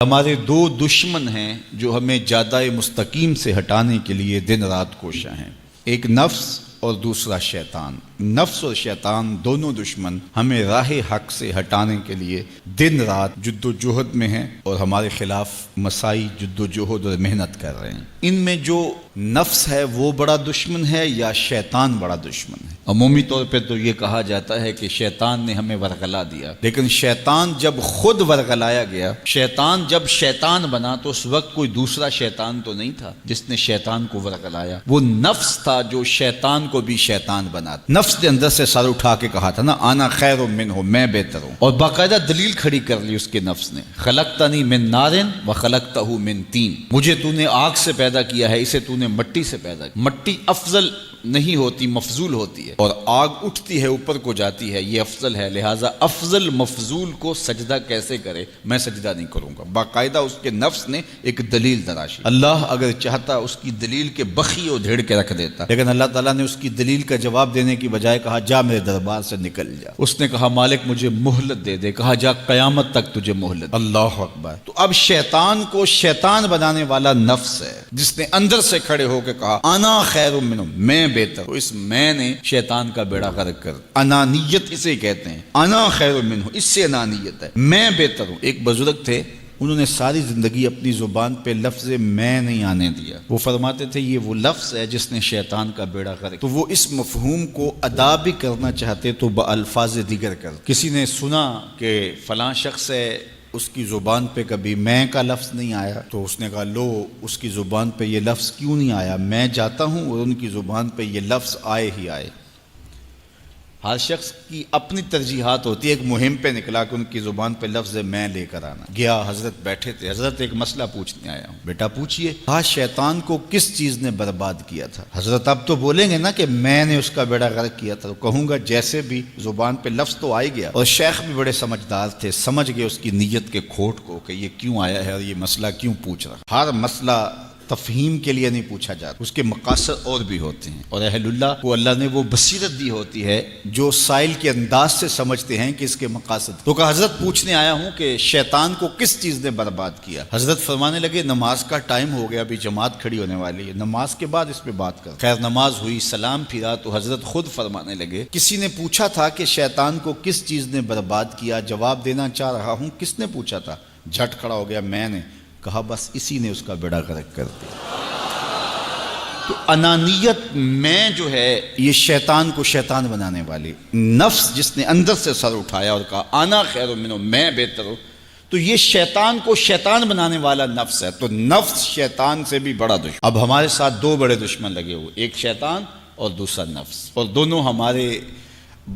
ہمارے دو دشمن ہیں جو ہمیں جادہ مستقیم سے ہٹانے کے لیے دن رات کوشاں ہیں، ایک نفس اور دوسرا شیطان۔ نفس اور شیطان دونوں دشمن ہمیں راہ حق سے ہٹانے کے لیے دن رات جد و جہد میں ہیں اور ہمارے خلاف مساعی جد و جہد اور محنت کر رہے ہیں۔ ان میں جو نفس ہے وہ بڑا دشمن ہے یا شیطان بڑا دشمن ہے؟ عمومی طور پہ تو یہ کہا جاتا ہے کہ شیطان نے ہمیں ورغلا دیا، لیکن شیطان جب خود ورغلایا گیا، شیطان جب شیطان بنا تو اس وقت کوئی دوسرا شیطان تو نہیں تھا جس نے شیطان کو ورغلایا، وہ نفس تھا جو شیطان کو بھی شیطان بنا۔ نفس نے اندر سے سر اٹھا کے کہا تھا نا، انا خیر منہ، میں بہتر ہوں، اور باقاعدہ دلیل کھڑی کر لی اس کے نفس نے، خلقتنی من نار وخلقتہ من طین، مجھے تو نے آگ سے پیدا کیا ہے، اسے تو نے مٹی سے پیدا کیا۔ مٹی افضل نہیں ہوتی، مفضول ہوتی ہے، اور آگ اٹھتی ہے اوپر کو جاتی ہے، یہ افضل ہے، لہٰذا افضل مفضول کو سجدہ کیسے کرے؟ میں سجدہ نہیں کروں گا۔ باقاعدہ اس کے نفس نے ایک دلیل تراشی۔ اللہ اگر چاہتا اس کی دلیل کے بخی اور دھیڑ کے رکھ دیتا، لیکن اللہ تعالیٰ نے اس کی دلیل کا جواب دینے کی بجائے کہا جا میرے دربار سے نکل جا۔ اس نے کہا مالک مجھے مہلت دے دے، کہا جا قیامت تک تجھے مہلت۔ اللہ اکبر۔ تو اب شیطان کو شیطان بنانے والا نفس ہے جس نے اندر سے کھڑے ہو کے کہا انا خیر منہ، میں بہتر ہوں۔ اس میں نے شیطان کا بیڑا غرق کر، انانیت اسے کہتے ہیں، انا خیر منہ، اس سے انانیت ہے، میں بہتر ہوں۔ ایک بزرگ تھے، انہوں نے ساری زندگی اپنی زبان پہ لفظ میں نہیں آنے دیا۔ وہ فرماتے تھے یہ وہ لفظ ہے جس نے شیطان کا بیڑا غرق۔ تو وہ اس مفہوم کو ادا بھی کرنا چاہتے تو بالفاظ دیگر کر۔ کسی نے سنا کہ فلاں شخص ہے، اس کی زبان پہ کبھی میں کا لفظ نہیں آیا، تو اس نے کہا لو اس کی زبان پہ یہ لفظ کیوں نہیں آیا؟ میں جاتا ہوں اور ان کی زبان پہ یہ لفظ آئے ہی آئے۔ ہر شخص کی اپنی ترجیحات ہوتی ہے، ایک مہم پہ نکلا کہ ان کی زبان پہ لفظ میں لے کر آنا۔ گیا، حضرت بیٹھے تھے، حضرت ایک مسئلہ پوچھنے آیا ہوں۔ بیٹا پوچھئے۔ کہا شیطان کو کس چیز نے برباد کیا تھا؟ حضرت اب تو بولیں گے نا کہ میں نے اس کا بیڑا غرق کیا تھا، تو کہوں گا جیسے بھی زبان پہ لفظ تو آئی گیا، اور شیخ بھی بڑے سمجھدار تھے، سمجھ گئے اس کی نیت کے کھوٹ کو کہ یہ کیوں آیا ہے اور یہ مسئلہ کیوں پوچھ رہا۔ ہر مسئلہ تفہیم کے لیے نہیں پوچھا جاتا، اس کے مقاصد اور بھی ہوتے ہیں، اور اہل اللہ کو اللہ نے وہ بصیرت دی ہوتی ہے جو سائل کے انداز سے سمجھتے ہیں کہ اس کے مقاصد۔ تو کہا حضرت پوچھنے آیا ہوں کہ شیطان کو کس چیز نے برباد کیا؟ حضرت فرمانے لگے نماز کا ٹائم ہو گیا، ابھی جماعت کھڑی ہونے والی ہے، نماز کے بعد اس پہ بات کر۔ خیر نماز ہوئی، سلام پھرا تو حضرت خود فرمانے لگے کسی نے پوچھا تھا کہ شیطان کو کس چیز نے برباد کیا؟ جواب دینا چاہ رہا ہوں، کس نے پوچھا تھا؟ جھٹ کھڑا ہو گیا میں نے۔ کہا بس اسی نے اس کا بیڑا غرق کر دیا۔ تو انانیت میں جو ہے یہ شیطان کو شیطان بنانے والی، نفس جس نے اندر سے سر اٹھایا اور کہا انا خیر منہ، میں بہتر ہوں، تو یہ شیطان کو شیطان بنانے والا نفس ہے۔ تو نفس شیطان سے بھی بڑا دشمن۔ اب ہمارے ساتھ دو بڑے دشمن لگے ہوئے، ایک شیطان اور دوسرا نفس، اور دونوں ہمارے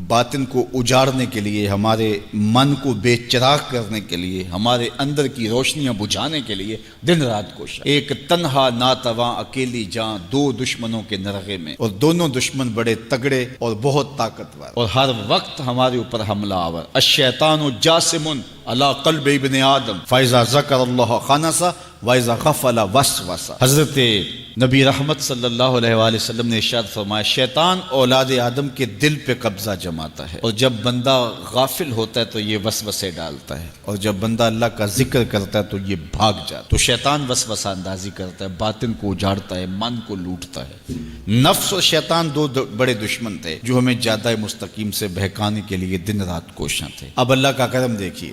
باطن کو اجاڑنے کے لیے، ہمارے من کو بے چراغ کرنے کے لیے، ہمارے اندر کی روشنیاں بجھانے کے لیے دن رات کوشاں۔ ایک تنہا ناتواں اکیلی جاں، دو دشمنوں کے نرغے میں، اور دونوں دشمن بڑے تگڑے اور بہت طاقتور، اور ہر وقت ہمارے اوپر حملہ آور۔ الشیطان جاسم علی قلب ابن آدم فاذا ذکر اللہ خنس واذا غفل وسوس۔ حضرت نبی رحمت صلی اللہ علیہ وآلہ وسلم نے ارشاد فرمایا شیطان اولاد آدم کے دل پہ قبضہ جماتا ہے، اور جب بندہ غافل ہوتا ہے تو یہ وسوسے ڈالتا ہے، اور جب بندہ اللہ کا ذکر کرتا ہے تو یہ بھاگ جاتا ہے۔ تو شیطان وسوسہ اندازی کرتا ہے، باطن کو اجاڑتا ہے، من کو لوٹتا ہے۔ نفس اور شیطان دو بڑے دشمن تھے جو ہمیں جادہ مستقیم سے بہکانے کے لیے دن رات کوشاں تھے۔ اب اللہ کا کرم دیکھیے،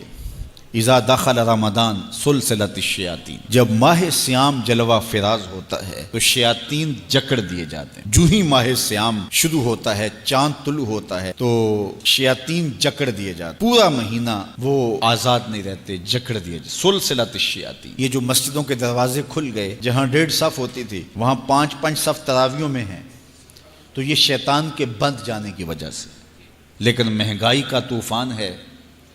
اذا دخل رمضان سلسلۃ الشیاطین، جب ماہ سیام جلوہ فراز ہوتا ہے تو شیاطین جکڑ دیے جاتے ہیں۔ جو ہی ماہ سیام شروع ہوتا ہے، چاند طلوع ہوتا ہے تو شیاطین جکڑ دیے جاتے ہیں، پورا مہینہ وہ آزاد نہیں رہتے، جکڑ دیے جاتے۔ سلسلۃ الشیاطین، یہ جو مسجدوں کے دروازے کھل گئے، جہاں 1.5 صف ہوتی تھی وہاں 5 صف تراویوں میں ہیں، تو یہ شیطان کے بند جانے کی وجہ سے۔ لیکن مہنگائی کا طوفان ہے،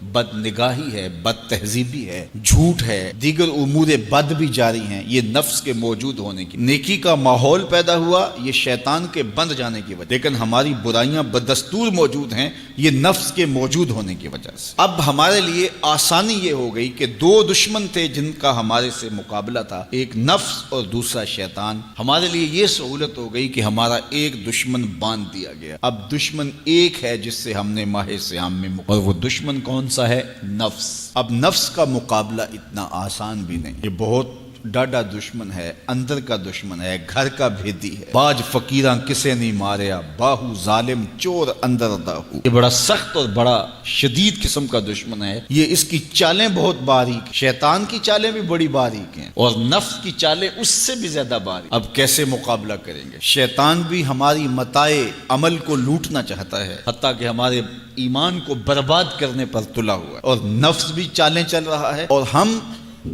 بد نگاہی ہے، بد تہذیبی ہے، جھوٹ ہے، دیگر امور بد بھی جاری ہیں، یہ نفس کے موجود ہونے کی، نیکی کا ماحول پیدا ہوا یہ شیطان کے بند جانے کی وجہ، لیکن ہماری برائیاں بدستور موجود ہیں یہ نفس کے موجود ہونے کی وجہ سے۔ اب ہمارے لیے آسانی یہ ہو گئی کہ دو دشمن تھے جن کا ہمارے سے مقابلہ تھا، ایک نفس اور دوسرا شیطان۔ ہمارے لیے یہ سہولت ہو گئی کہ ہمارا ایک دشمن باندھ دیا گیا، اب دشمن ایک ہے جس سے ہم نے ماہ سیام میں اور وہ دشمن کون سا ہے؟ نفس۔ اب نفس کا مقابلہ اتنا آسان بھی نہیں، یہ بہت ڈاڈا دشمن ہے، اندر کا دشمن ہے، گھر کا بھیدی ہے۔ باج فقیراں کسے نہیں ماریا، باہو ظالم چور اندر داہو۔ یہ بڑا سخت اور بڑا شدید قسم کا دشمن ہے۔ یہ اس کی چالیں بہت باریک، شیطان کی چالیں بھی بڑی باریک ہیں اور نفس کی چالیں اس سے بھی زیادہ باریک۔ اب کیسے مقابلہ کریں گے؟ شیطان بھی ہماری متاع عمل کو لوٹنا چاہتا ہے، حتیٰ کہ ہمارے ایمان کو برباد کرنے پر تلا ہوا ہے، اور نفس بھی چالیں چل رہا ہے، اور ہم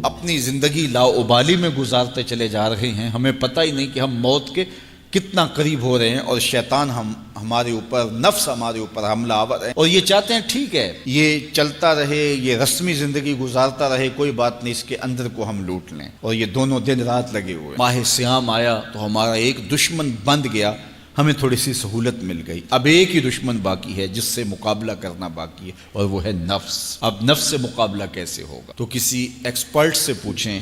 اپنی زندگی لاؤبالی میں گزارتے چلے جا رہے ہیں۔ ہمیں پتہ ہی نہیں کہ ہم موت کے کتنا قریب ہو رہے ہیں، اور شیطان ہمارے اوپر، نفس ہمارے اوپر حملہ آور ہے، اور یہ چاہتے ہیں ٹھیک ہے یہ چلتا رہے، یہ رسمی زندگی گزارتا رہے، کوئی بات نہیں، اس کے اندر کو ہم لوٹ لیں۔ اور یہ دونوں دن رات لگے ہوئے۔ ماہ سیام آیا تو ہمارا ایک دشمن بند گیا، ہمیں تھوڑی سی سہولت مل گئی۔ اب ایک ہی دشمن باقی ہے جس سے مقابلہ کرنا باقی ہے، اور وہ ہے نفس۔ اب نفس سے مقابلہ کیسے ہوگا؟ تو کسی ایکسپرٹ سے پوچھیں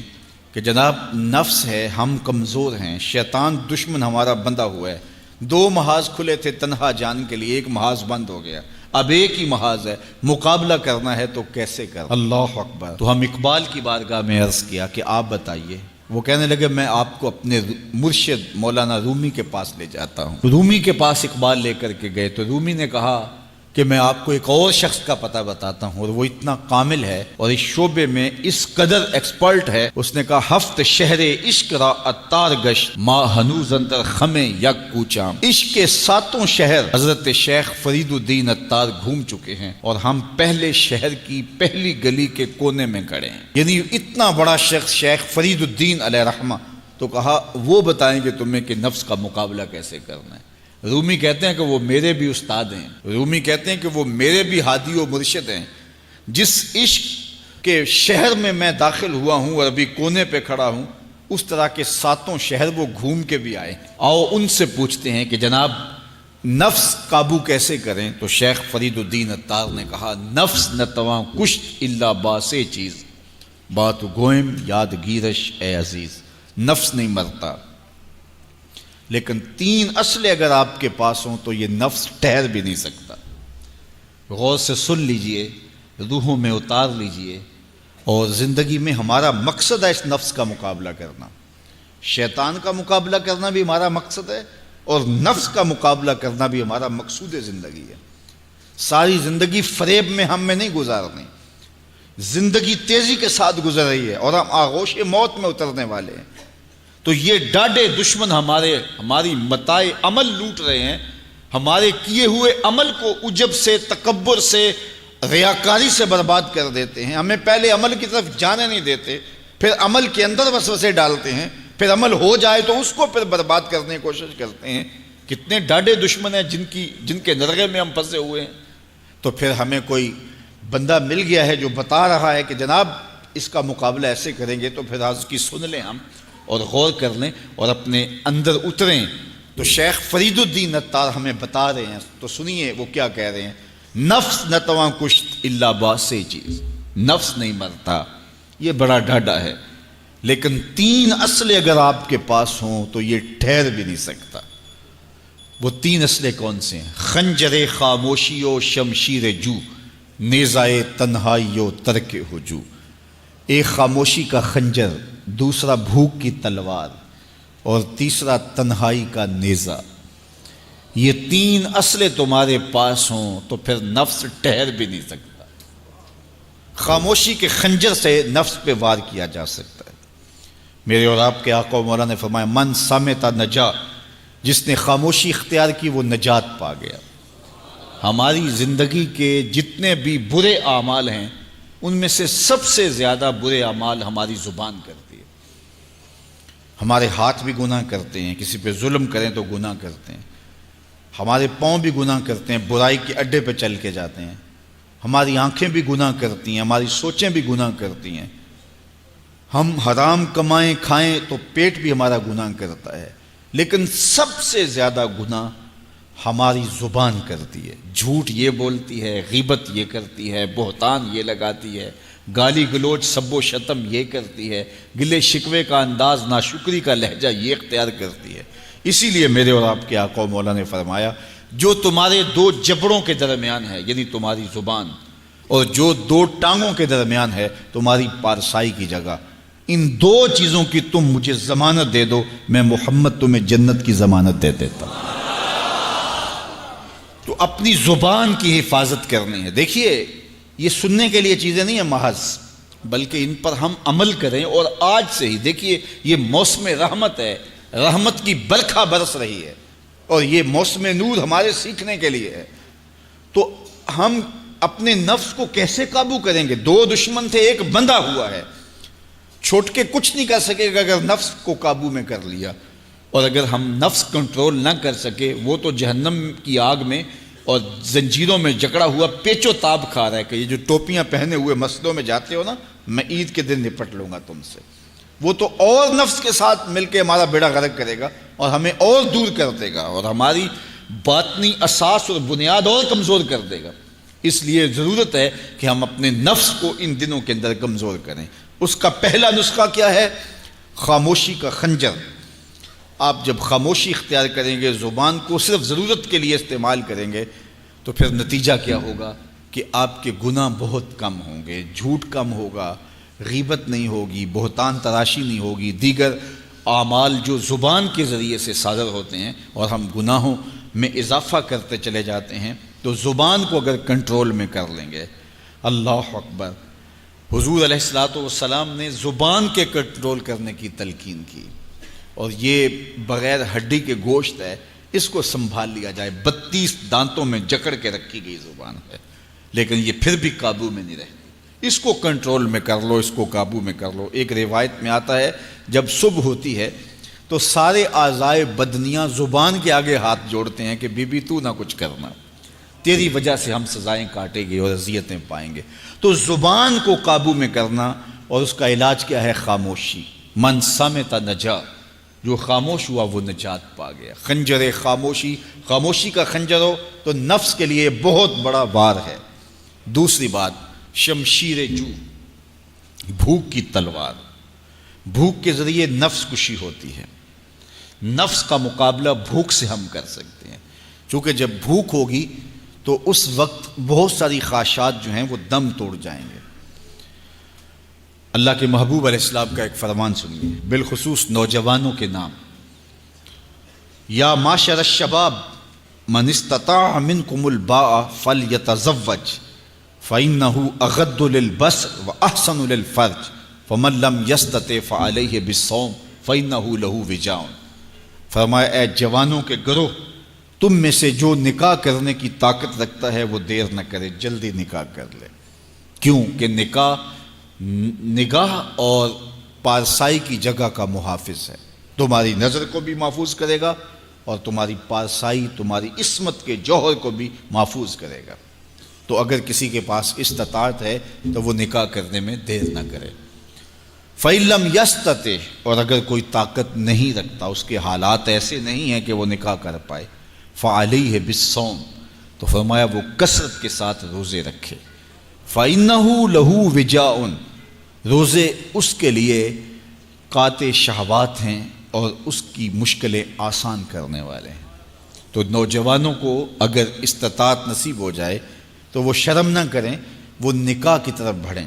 کہ جناب نفس ہے، ہم کمزور ہیں، شیطان دشمن ہمارا بندہ ہوا ہے، 2 محاذ کھلے تھے تنہا جان کے لیے، ایک محاذ بند ہو گیا، اب ایک ہی محاذ ہے، مقابلہ کرنا ہے تو کیسے کرنا؟ اللہ اکبر۔ تو ہم اقبال کی بارگاہ میں عرض کیا کہ آپ بتائیے۔ وہ کہنے لگے میں آپ کو اپنے مرشد مولانا رومی کے پاس لے جاتا ہوں۔ رومی کے پاس اقبال لے کر کے گئے تو رومی نے کہا کہ میں آپ کو ایک اور شخص کا پتہ بتاتا ہوں، اور وہ اتنا کامل ہے اور اس شعبے میں اس قدر ایکسپرٹ ہے۔ اس نے کہا ہفت شہر عشق را اتار گشت، ما ہنوز اندر خمیں یک کوچام۔ عشق کے 7 شہر حضرت شیخ فرید الدین اتار گھوم چکے ہیں، اور ہم پہلے شہر کی پہلی گلی کے کونے میں کھڑے ہیں۔ یعنی اتنا بڑا شخص شیخ فرید الدین علیہ رحمہ، تو کہا وہ بتائیں گے تمہیں کہ نفس کا مقابلہ کیسے کرنا ہے۔ رومی کہتے ہیں کہ وہ میرے بھی استاد ہیں، رومی کہتے ہیں کہ وہ میرے بھی ہادی و مرشد ہیں۔ جس عشق کے شہر میں میں داخل ہوا ہوں اور ابھی کونے پہ کھڑا ہوں، اس طرح کے 7 شہر وہ گھوم کے بھی آئے ہیں۔ آؤ ان سے پوچھتے ہیں کہ جناب نفس قابو کیسے کریں؟ تو شیخ فرید الدین اتار نے کہا نفس نتواں کشت الا باسے چیز، بات گوئم یاد گیرش اے عزیز۔ نفس نہیں مرتا، لیکن 3 اسلحے اگر آپ کے پاس ہوں تو یہ نفس ٹھہر بھی نہیں سکتا۔ غور سے سن لیجئے، روحوں میں اتار لیجئے، اور زندگی میں ہمارا مقصد ہے اس نفس کا مقابلہ کرنا۔ شیطان کا مقابلہ کرنا بھی ہمارا مقصد ہے، اور نفس کا مقابلہ کرنا بھی ہمارا مقصود زندگی ہے۔ ساری زندگی فریب میں ہم میں نہیں گزارنی، زندگی تیزی کے ساتھ گزر رہی ہے اور ہم آغوش موت میں اترنے والے ہیں۔ تو یہ ڈاڈے دشمن ہماری متاع عمل لوٹ رہے ہیں، ہمارے کیے ہوئے عمل کو عجب سے، تکبر سے، ریاکاری سے برباد کر دیتے ہیں۔ ہمیں پہلے عمل کی طرف جانے نہیں دیتے، پھر عمل کے اندر وسوسے ڈالتے ہیں، پھر عمل ہو جائے تو اس کو پھر برباد کرنے کی کوشش کرتے ہیں۔ کتنے ڈاڈے دشمن ہیں جن کے نرغے میں ہم پھنسے ہوئے ہیں۔ تو پھر ہمیں کوئی بندہ مل گیا ہے جو بتا رہا ہے کہ جناب اس کا مقابلہ ایسے کریں گے، تو پھر آج کی سن لیں ہم اور غور کر لیں اور اپنے اندر اتریں۔ تو شیخ فرید الدین اتار ہمیں بتا رہے ہیں، تو سنیے وہ کیا کہہ رہے ہیں۔ نفس نتواں کشت الا باسے چیز، نفس نہیں مرتا، یہ بڑا ڈاڈا ہے، لیکن 3 اسلحے اگر آپ کے پاس ہوں تو یہ ٹھہر بھی نہیں سکتا۔ وہ 3 اسلحے کون سے ہیں؟ خنجر خاموشی و شمشیر جو، نیزائے تنہائی و ترک ہجو۔ ایک خاموشی کا خنجر، دوسرا بھوک کی تلوار، اور تیسرا تنہائی کا نیزہ۔ یہ 3 اسلحے تمہارے پاس ہوں تو پھر نفس ٹھہر بھی نہیں سکتا۔ خاموشی کے خنجر سے نفس پہ وار کیا جا سکتا ہے۔ میرے اور آپ کے آقا و مولا نے فرمایا من سامتا نجا، جس نے خاموشی اختیار کی وہ نجات پا گیا۔ ہماری زندگی کے جتنے بھی برے اعمال ہیں ان میں سے سب سے زیادہ برے اعمال ہماری زبان کرتی ہے۔ ہمارے ہاتھ بھی گناہ کرتے ہیں، کسی پہ ظلم کریں تو گناہ کرتے ہیں، ہمارے پاؤں بھی گناہ کرتے ہیں، برائی کے اڈے پہ چل کے جاتے ہیں، ہماری آنکھیں بھی گناہ کرتی ہیں، ہماری سوچیں بھی گناہ کرتی ہیں، ہم حرام کمائیں کھائیں تو پیٹ بھی ہمارا گناہ کرتا ہے، لیکن سب سے زیادہ گناہ ہماری زبان کرتی ہے۔ جھوٹ یہ بولتی ہے، غیبت یہ کرتی ہے، بہتان یہ لگاتی ہے، گالی گلوچ سب و شتم یہ کرتی ہے، گلے شکوے کا انداز، ناشکری کا لہجہ یہ اختیار کرتی ہے۔ اسی لیے میرے اور آپ کے آقا و مولا نے فرمایا جو تمہارے 2 جبڑوں کے درمیان ہے، یعنی تمہاری زبان، اور جو دو ٹانگوں کے درمیان ہے تمہاری پارسائی کی جگہ، ان دو چیزوں کی تم مجھے ضمانت دے دو، میں محمد تمہیں جنت کی ضمانت دے دیتا ہوں۔ تو اپنی زبان کی حفاظت کرنی ہے۔ دیکھیے یہ سننے کے لیے چیزیں نہیں ہیں محض، بلکہ ان پر ہم عمل کریں، اور آج سے ہی دیکھیے یہ موسم رحمت ہے، رحمت کی برکھا برس رہی ہے، اور یہ موسم نور ہمارے سیکھنے کے لیے ہے۔ تو ہم اپنے نفس کو کیسے قابو کریں گے؟ دو دشمن تھے، ایک بندھا ہوا ہے، چھوٹ کے کچھ نہیں کر سکے گا اگر نفس کو قابو میں کر لیا۔ اور اگر ہم نفس کنٹرول نہ کر سکے، وہ تو جہنم کی آگ میں اور زنجیروں میں جکڑا ہوا پیچ و تاب کھا رہا ہے کہ یہ جو ٹوپیاں پہنے ہوئے مسجدوں میں جاتے ہو نا، میں عید کے دن نپٹ لوں گا تم سے، وہ تو اور نفس کے ساتھ مل کے ہمارا بیڑا غرق کرے گا اور ہمیں اور دور کر دے گا، اور ہماری باطنی اساس اور بنیاد اور کمزور کر دے گا۔ اس لیے ضرورت ہے کہ ہم اپنے نفس کو ان دنوں کے اندر کمزور کریں۔ اس کا پہلا نسخہ کیا ہے؟ خاموشی کا خنجر۔ آپ جب خاموشی اختیار کریں گے، زبان کو صرف ضرورت کے لیے استعمال کریں گے، تو پھر نتیجہ کیا ہوگا کہ آپ کے گناہ بہت کم ہوں گے، جھوٹ کم ہوگا، غیبت نہیں ہوگی، بہتان تراشی نہیں ہوگی، دیگر اعمال جو زبان کے ذریعے سے صادر ہوتے ہیں اور ہم گناہوں میں اضافہ کرتے چلے جاتے ہیں۔ تو زبان کو اگر کنٹرول میں کر لیں گے، اللہ اکبر، حضور علیہ الصلوۃ والسلام نے زبان کے کنٹرول کرنے کی تلقین کی، اور یہ بغیر ہڈی کے گوشت ہے، اس کو سنبھال لیا جائے، 32 دانتوں میں جکڑ کے رکھی گئی زبان ہے، لیکن یہ پھر بھی قابو میں نہیں رہتی۔ اس کو کنٹرول میں کر لو، اس کو قابو میں کر لو۔ ایک روایت میں آتا ہے جب صبح ہوتی ہے تو سارے اعضائے بدنیاں زبان کے آگے ہاتھ جوڑتے ہیں کہ بی بی تو نہ کچھ کرنا، تیری وجہ سے ہم سزائیں کاٹیں گے اور اذیتیں پائیں گے۔ تو زبان کو قابو میں کرنا، اور اس کا علاج کیا ہے؟ خاموشی۔ من صمت نجا، جو خاموش ہوا وہ نجات پا گیا۔ خنجر خاموشی، خاموشی کا خنجر ہو تو نفس کے لیے بہت بڑا وار ہے۔ دوسری بات، شمشیر جو، بھوک کی تلوار۔ بھوک کے ذریعے نفس کشی ہوتی ہے۔ نفس کا مقابلہ بھوک سے ہم کر سکتے ہیں، چونکہ جب بھوک ہوگی تو اس وقت بہت ساری خواہشات جو ہیں وہ دم توڑ جائیں گے۔ اللہ کے محبوب علیہ السلام کا ایک فرمان سنیے، بالخصوص نوجوانوں کے نام۔ یا معاشر الشباب من استطاع منکم الباء فلیتزوج فإنہ اغض للبصر واحسن للفرج فمن لم یستطع فعلیہ بالصوم فإنہ لہ وجاء۔ فرمایا اے جوانوں کے گروہ، تم میں سے جو نکاح کرنے کی طاقت رکھتا ہے وہ دیر نہ کرے، جلدی نکاح کر لے۔ کیوں کہ نگاہ اور پارسائی کی جگہ کا محافظ ہے، تمہاری نظر کو بھی محفوظ کرے گا اور تمہاری پارسائی، تمہاری عصمت کے جوہر کو بھی محفوظ کرے گا۔ تو اگر کسی کے پاس استطاعت ہے تو وہ نکاح کرنے میں دیر نہ کرے۔ فَإِن لَمْ يَسْتَطِعْ، اور اگر کوئی طاقت نہیں رکھتا، اس کے حالات ایسے نہیں ہیں کہ وہ نکاح کر پائے، فَعَلَيْهِ بِالصَّوْمِ، تو فرمایا وہ کثرت کے ساتھ روزے رکھے۔ فَإِنَّهُ لَهُ وِجَاءٌ، روزے اس کے لیے قاطع شہوات ہیں اور اس کی مشکلیں آسان کرنے والے ہیں۔ تو نوجوانوں کو اگر استطاعت نصیب ہو جائے تو وہ شرم نہ کریں، وہ نکاح کی طرف بڑھیں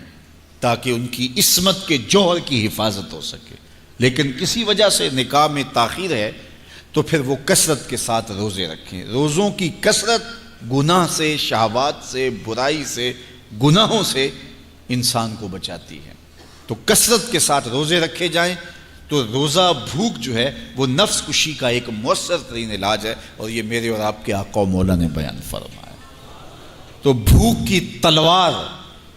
تاکہ ان کی عصمت کے جوہر کی حفاظت ہو سکے۔ لیکن کسی وجہ سے نکاح میں تاخیر ہے تو پھر وہ کثرت کے ساتھ روزے رکھیں۔ روزوں کی کثرت گناہ سے، شہوات سے، برائی سے، گناہوں سے انسان کو بچاتی ہے۔ تو کثرت کے ساتھ روزے رکھے جائیں تو روزہ بھوک جو ہے وہ نفس کشی کا ایک مؤثر ترین علاج ہے، اور یہ میرے اور آپ کے آقا و مولا نے بیان فرمایا۔ تو بھوک کی تلوار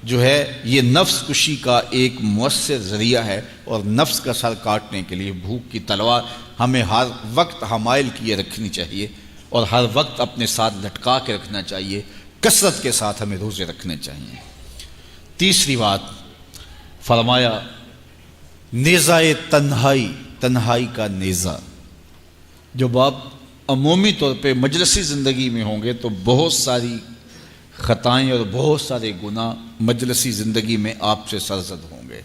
جو ہے یہ نفس کشی کا ایک مؤثر ذریعہ ہے، اور نفس کا سر کاٹنے کے لیے بھوک کی تلوار ہمیں ہر وقت حمائل کیے رکھنی چاہیے اور ہر وقت اپنے ساتھ لٹکا کے رکھنا چاہیے۔ کثرت کے ساتھ ہمیں روزے رکھنے چاہیے۔ تیسری بات فرمایا نیزہ تنہائی، تنہائی کا نیزہ۔ جب آپ عمومی طور پہ مجلسی زندگی میں ہوں گے تو بہت ساری خطائیں اور بہت سارے گناہ مجلسی زندگی میں آپ سے سرزد ہوں گے،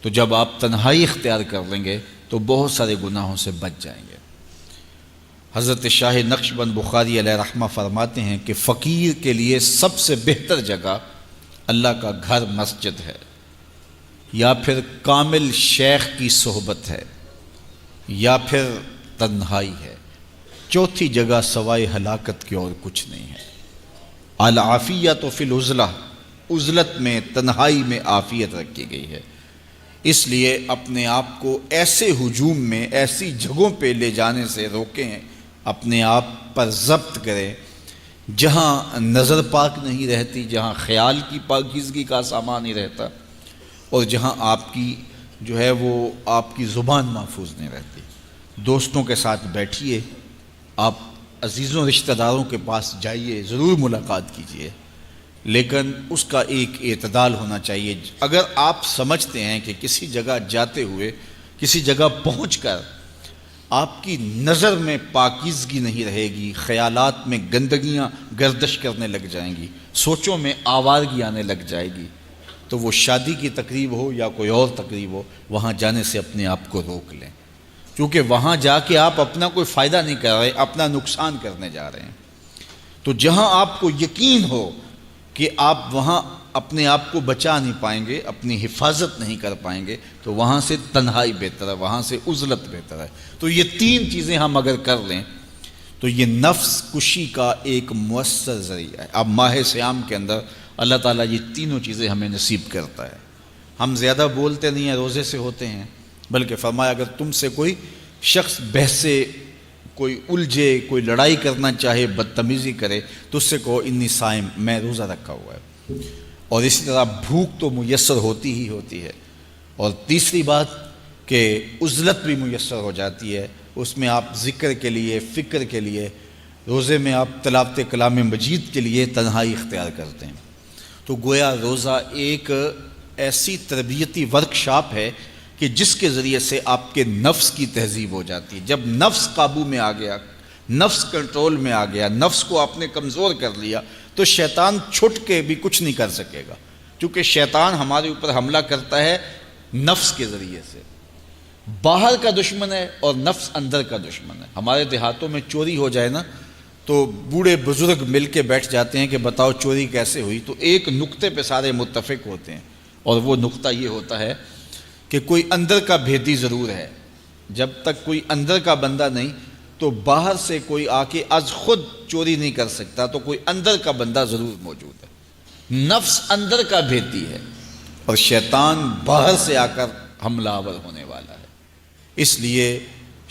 تو جب آپ تنہائی اختیار کر لیں گے تو بہت سارے گناہوں سے بچ جائیں گے۔ حضرت شاہ نقشبند بخاری علیہ رحمہ فرماتے ہیں کہ فقیر کے لیے سب سے بہتر جگہ اللہ کا گھر مسجد ہے، یا پھر کامل شیخ کی صحبت ہے، یا پھر تنہائی ہے۔ چوتھی جگہ سوائے ہلاکت کے اور کچھ نہیں ہے۔ العافیۃ فی العزلہ، عزلت میں، تنہائی میں عافیت رکھی گئی ہے۔ اس لیے اپنے آپ کو ایسے ہجوم میں، ایسی جگہوں پہ لے جانے سے روکیں، اپنے آپ پر ضبط کریں جہاں نظر پاک نہیں رہتی، جہاں خیال کی پاکیزگی کا سامان نہیں رہتا، اور جہاں آپ کی جو ہے وہ آپ کی زبان محفوظ نہیں رہتی۔ دوستوں کے ساتھ بیٹھیے، آپ عزیزوں رشتہ داروں کے پاس جائیے، ضرور ملاقات کیجیے، لیکن اس کا ایک اعتدال ہونا چاہیے۔ اگر آپ سمجھتے ہیں کہ کسی جگہ جاتے ہوئے، کسی جگہ پہنچ کر آپ کی نظر میں پاکیزگی نہیں رہے گی، خیالات میں گندگیاں گردش کرنے لگ جائیں گی، سوچوں میں آوارگی آنے لگ جائے گی، تو وہ شادی کی تقریب ہو یا کوئی اور تقریب ہو، وہاں جانے سے اپنے آپ کو روک لیں، کیونکہ وہاں جا کے آپ اپنا کوئی فائدہ نہیں کر رہے، اپنا نقصان کرنے جا رہے ہیں۔ تو جہاں آپ کو یقین ہو کہ آپ وہاں اپنے آپ کو بچا نہیں پائیں گے، اپنی حفاظت نہیں کر پائیں گے، تو وہاں سے تنہائی بہتر ہے، وہاں سے عزلت بہتر ہے۔ تو یہ تین چیزیں ہم اگر کر لیں تو یہ نفس کشی کا ایک مؤثر ذریعہ ہے۔ اب ماہ صیام کے اندر اللہ تعالیٰ یہ تینوں چیزیں ہمیں نصیب کرتا ہے۔ ہم زیادہ بولتے نہیں ہیں، روزے سے ہوتے ہیں، بلکہ فرمایا اگر تم سے کوئی شخص بحثے، کوئی الجھے، کوئی لڑائی کرنا چاہے، بدتمیزی کرے، تو اس سے کہو انی صائم، میں روزہ رکھا ہوا ہے۔ اور اسی طرح بھوک تو میسر ہوتی ہی ہوتی ہے، اور تیسری بات کہ عزلت بھی میسر ہو جاتی ہے، اس میں آپ ذکر کے لیے، فکر کے لیے، روزے میں آپ تلاوت کلام مجید کے لیے تنہائی اختیار کرتے ہیں۔ تو گویا روزہ ایک ایسی تربیتی ورکشاپ ہے کہ جس کے ذریعے سے آپ کے نفس کی تہذیب ہو جاتی ہے۔ جب نفس قابو میں آ گیا، نفس کنٹرول میں آ گیا، نفس کو آپ نے کمزور کر لیا، تو شیطان چھٹ کے بھی کچھ نہیں کر سکے گا، کیونکہ شیطان ہمارے اوپر حملہ کرتا ہے نفس کے ذریعے سے۔ باہر کا دشمن ہے اور نفس اندر کا دشمن ہے۔ ہمارے دیہاتوں میں چوری ہو جائے نا تو بوڑھے بزرگ مل کے بیٹھ جاتے ہیں کہ بتاؤ چوری کیسے ہوئی، تو ایک نقطے پہ سارے متفق ہوتے ہیں، اور وہ نقطہ یہ ہوتا ہے کہ کوئی اندر کا بھیدی ضرور ہے۔ جب تک کوئی اندر کا بندہ نہیں تو باہر سے کوئی آ کے از خود چوری نہیں کر سکتا، تو کوئی اندر کا بندہ ضرور موجود ہے۔ نفس اندر کا بھیدی ہے اور شیطان باہر سے آ کر حملہ آور ہونے والا ہے۔ اس لیے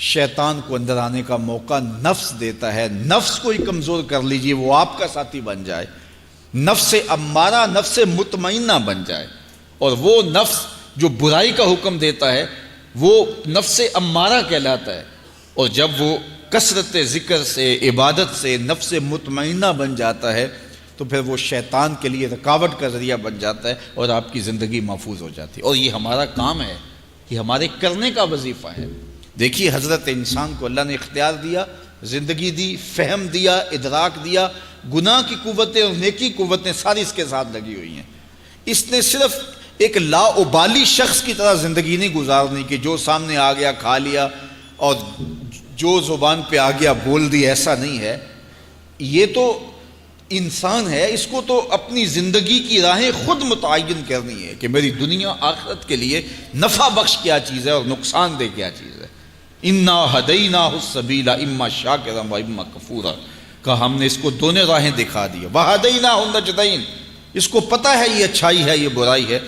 شیطان کو اندر آنے کا موقع نفس دیتا ہے۔ نفس کو ہی کمزور کر لیجئے، وہ آپ کا ساتھی بن جائے، نفس امارہ، نفس مطمئنہ بن جائے، اور وہ نفس جو برائی کا حکم دیتا ہے وہ نفس امارہ کہلاتا ہے، اور جب وہ کثرت ذکر سے، عبادت سے نفس مطمئنہ بن جاتا ہے تو پھر وہ شیطان کے لیے رکاوٹ کا ذریعہ بن جاتا ہے، اور آپ کی زندگی محفوظ ہو جاتی ہے۔ اور یہ ہمارا کام ہے، یہ ہمارے کرنے کا وظیفہ ہے۔ دیکھیے حضرت انسان کو اللہ نے اختیار دیا، زندگی دی، فہم دیا، ادراک دیا، گناہ کی قوتیں اور نیکی قوتیں ساری اس کے ساتھ لگی ہوئی ہیں۔ اس نے صرف ایک لا ابالی شخص کی طرح زندگی نہیں گزارنی کہ جو سامنے آ گیا کھا لیا اور جو زبان پہ آ گیا بول دی، ایسا نہیں ہے۔ یہ تو انسان ہے، اس کو تو اپنی زندگی کی راہیں خود متعین کرنی ہے کہ میری دنیا آخرت کے لیے نفع بخش کیا چیز ہے اور نقصان دہ کیا چیز ہے۔ انا ہدیناہ السبیل اما شاکرا و اما کفورا، کہ ہم نے اس کو دونوں راہیں دکھا دی، وہدیناہ النجدین، اس کو پتہ ہے یہ اچھائی ہے، یہ برائی ہے،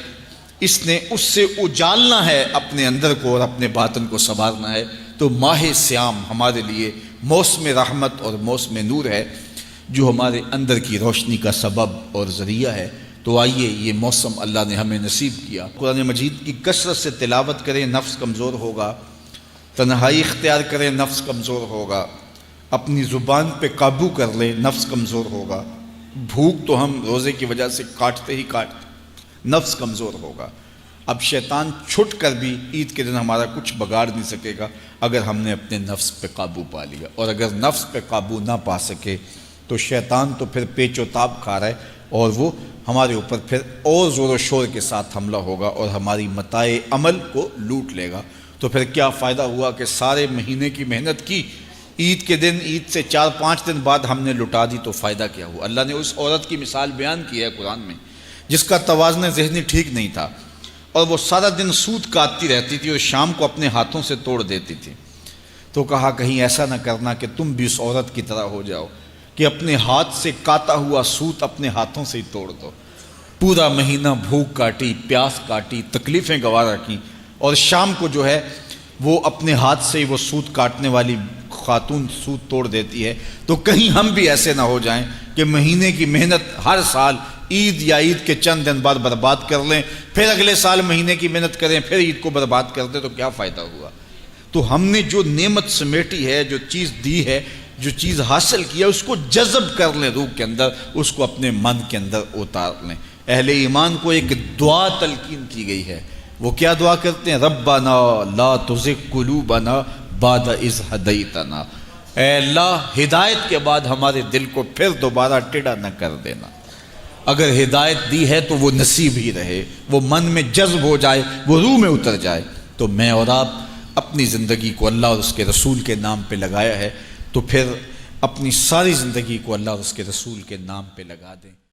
اس نے اس سے اجالنا ہے اپنے اندر کو اور اپنے باطن کو سنوارنا ہے۔ تو ماہ صیام ہمارے لیے موسم رحمت اور موسم نور ہے، جو ہمارے اندر کی روشنی کا سبب اور ذریعہ ہے۔ تو آئیے یہ موسم اللہ نے ہمیں نصیب کیا، قرآن مجید کی کثرت سے تلاوت کریں، نفس کمزور ہوگا، تنہائی اختیار کریں، نفس کمزور ہوگا، اپنی زبان پہ قابو کر لیں، نفس کمزور ہوگا، بھوک تو ہم روزے کی وجہ سے کاٹتے ہی کاٹتے، نفس کمزور ہوگا۔ اب شیطان چھٹ کر بھی عید کے دن ہمارا کچھ بگاڑ نہیں سکے گا اگر ہم نے اپنے نفس پہ قابو پا لیا، اور اگر نفس پہ قابو نہ پا سکے تو شیطان تو پھر پیچ و تاب کھا رہا ہے، اور وہ ہمارے اوپر پھر اور زور و شور کے ساتھ حملہ ہوگا اور ہماری متاع عمل کو لوٹ لے گا۔ تو پھر کیا فائدہ ہوا کہ سارے مہینے کی محنت کی، عید کے دن، عید سے 4-5 دن بعد ہم نے لٹا دی، تو فائدہ کیا ہوا؟ اللہ نے اس عورت کی مثال بیان کی ہے قرآن میں جس کا توازن ذہنی ٹھیک نہیں تھا، اور وہ سارا دن سوت کاٹتی رہتی تھی اور شام کو اپنے ہاتھوں سے توڑ دیتی تھی۔ تو کہا کہیں ایسا نہ کرنا کہ تم بھی اس عورت کی طرح ہو جاؤ کہ اپنے ہاتھ سے کاتا ہوا سوت اپنے ہاتھوں سے ہی توڑ دو۔ پورا مہینہ بھوک کاٹی، پیاس کاٹی، تکلیفیں گوارا کی، اور شام کو جو ہے وہ اپنے ہاتھ سے ہی وہ سوت کاٹنے والی خاتون سوت توڑ دیتی ہے۔ تو کہیں ہم بھی ایسے نہ ہو جائیں کہ مہینے کی محنت ہر سال عید یا عید کے چند دن بعد برباد کر لیں، پھر اگلے سال مہینے کی محنت کریں، پھر عید کو برباد کر دیں، تو کیا فائدہ ہوا؟ تو ہم نے جو نعمت سمیٹی ہے، جو چیز دی ہے، جو چیز حاصل کی ہے، اس کو جذب کر لیں روح کے اندر، اس کو اپنے من کے اندر اتار لیں۔ اہل ایمان کو ایک دعا تلقین کی گئی ہے، وہ کیا دعا کرتے ہیں؟ ربنا لا تزغ قلوبنا بعد اذ ہدیتنا، اے اللہ ہدایت کے بعد ہمارے دل کو پھر دوبارہ ٹیڑھا نہ کر دینا۔ اگر ہدایت دی ہے تو وہ نصیب ہی رہے، وہ من میں جذب ہو جائے، وہ روح میں اتر جائے۔ تو میں اور آپ اپنی زندگی کو اللہ اور اس کے رسول کے نام پہ لگایا ہے، تو پھر اپنی ساری زندگی کو اللہ اور اس کے رسول کے نام پہ لگا دیں۔